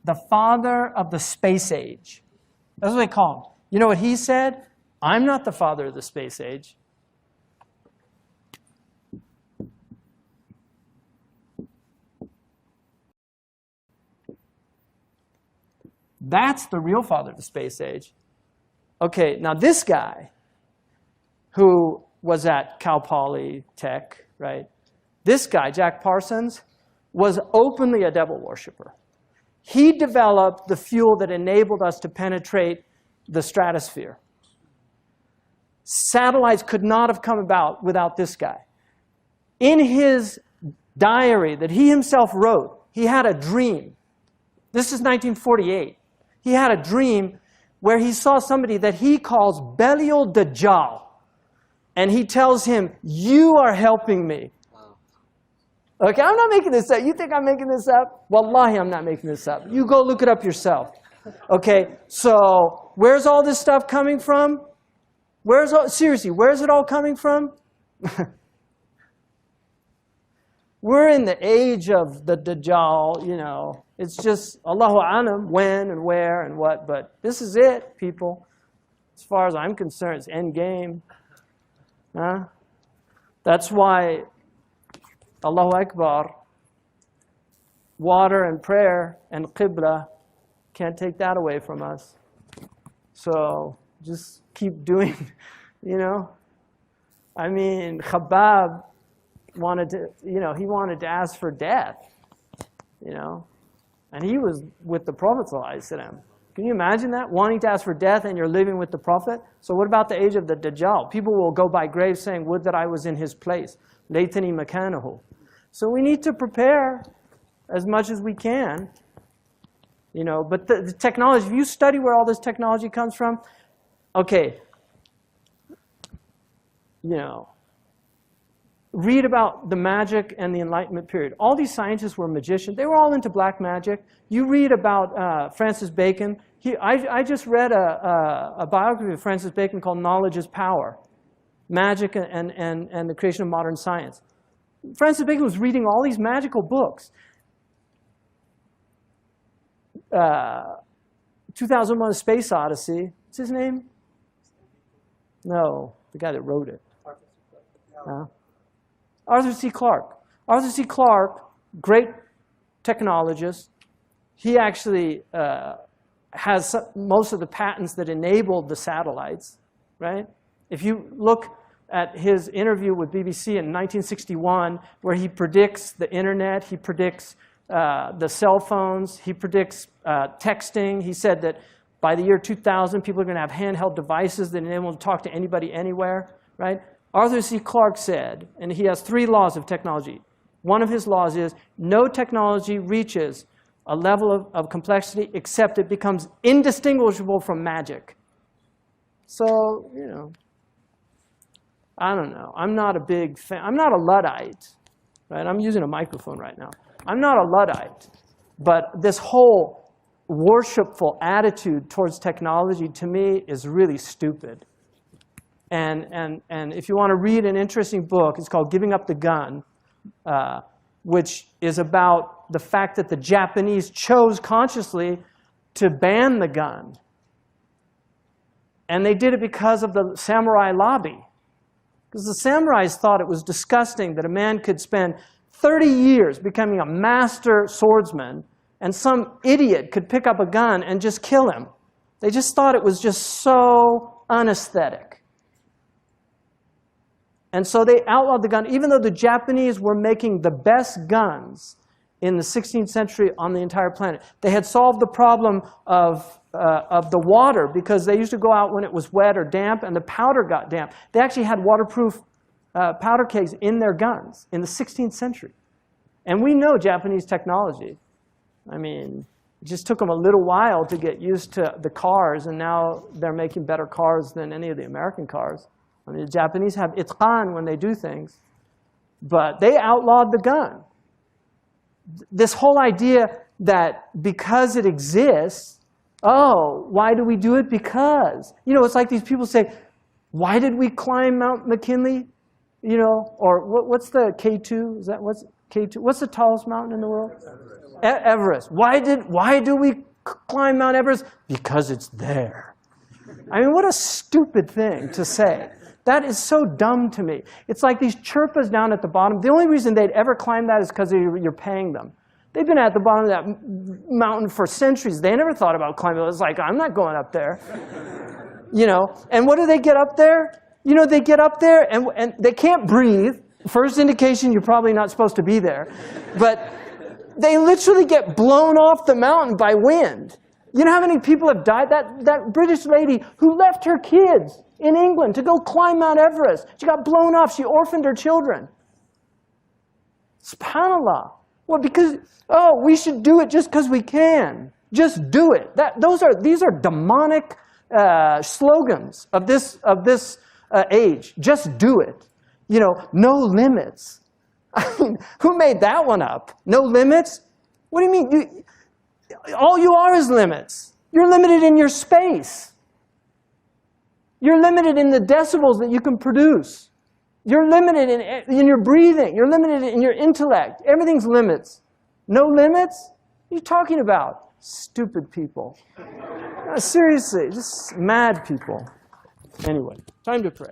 the father of the space age. That's what they call him. You know what he said? I'm not the father of the space age. That's the real father of the space age. Okay, now this guy, who was at Cal Poly Tech, right? This guy, Jack Parsons, was openly a devil worshiper. He developed the fuel that enabled us to penetrate the stratosphere. Satellites could not have come about without this guy. In his diary that he himself wrote, he had a dream. This is 1948. He had a dream where he saw somebody that he calls Belial Dajjal. And he tells him, you are helping me. Okay, I'm not making this up. You think I'm making this up? Wallahi, I'm not making this up. You go look it up yourself. Okay, so where's all this stuff coming from? Seriously, where's it all coming from? We're in the age of the Dajjal, you know. It's just Allahu Alam, when and where and what. But this is it, people. As far as I'm concerned, it's end game. Huh? That's why Allahu Akbar, water and prayer and Qibla, can't take that away from us. So just keep doing, you know. I mean, Khabbab wanted to, you know, he wanted to ask for death, you know. And he was with the Prophet ﷺ. Can you imagine that? Wanting to ask for death and you're living with the Prophet? So what about the age of the Dajjal? People will go by graves saying, would that I was in his place. Laytani makanahu. So we need to prepare as much as we can. You know, but the technology, if you study where all this technology comes from, okay, you know, read about the magic and the Enlightenment period. All these scientists were magicians. They were all into black magic. You read about Francis Bacon. I just read a biography of Francis Bacon called Knowledge is Power, Magic and the Creation of Modern Science. Francis Bacon was reading all these magical books. 2001: A Space Odyssey. What's his name? No, the guy that wrote it. Arthur C. Clarke. Arthur C. Clarke, great technologist. He actually has most of the patents that enabled the satellites, right? If you look at his interview with BBC in 1961, where he predicts the internet, he predicts the cell phones, he predicts texting. He said that by the year 2000, people are going to have handheld devices that enable them to talk to anybody anywhere, right? Arthur C. Clarke said, and he has 3 laws of technology. One of his laws is no technology reaches a level of complexity except it becomes indistinguishable from magic. So, you know, I don't know. I'm not a big fan. I'm not a Luddite, right? I'm using a microphone right now. I'm not a Luddite. But this whole worshipful attitude towards technology, to me, is really stupid. And if you want to read an interesting book, it's called Giving Up the Gun, which is about the fact that the Japanese chose consciously to ban the gun. And they did it because of the samurai lobby. Because the samurais thought it was disgusting that a man could spend 30 years becoming a master swordsman and some idiot could pick up a gun and just kill him. They just thought it was just so unaesthetic. And so they outlawed the gun, even though the Japanese were making the best guns in the 16th century on the entire planet. They had solved the problem of the water because they used to go out when it was wet or damp and the powder got damp. They actually had waterproof powder kegs in their guns in the 16th century. And we know Japanese technology. I mean, it just took them a little while to get used to the cars, and now they're making better cars than any of the American cars. I mean, the Japanese have itqan when they do things, but they outlawed the gun. This whole idea that because it exists, oh, why do we do it? Because. You know, it's like these people say, why did we climb Mount McKinley? You know, or what's the K2? Is that what's K2? What's the tallest mountain in the world? Everest. Why do we climb Mount Everest? Because it's there. I mean, what a stupid thing to say. That is so dumb to me. It's like these Sherpas down at the bottom. The only reason they'd ever climb that is because you're paying them. They've been at the bottom of that mountain for centuries. They never thought about climbing. It was like, I'm not going up there. You know, and what do they get up there? You know, they get up there and they can't breathe. First indication you're probably not supposed to be there. But they literally get blown off the mountain by wind. You know how many people have died? That British lady who left her kids in England to go climb Mount Everest. She got blown off. She orphaned her children. SubhanAllah. Well, because, oh, we should do it just because we can. Just do it. These are demonic slogans of this age. Just do it. You know, no limits. I mean, who made that one up? No limits? What do you mean? All you are is limits. You're limited in your space. You're limited in the decibels that you can produce. You're limited in your breathing. You're limited in your intellect. Everything's limits. No limits? What are you talking about? Stupid people. Seriously, just mad people. Anyway, time to pray.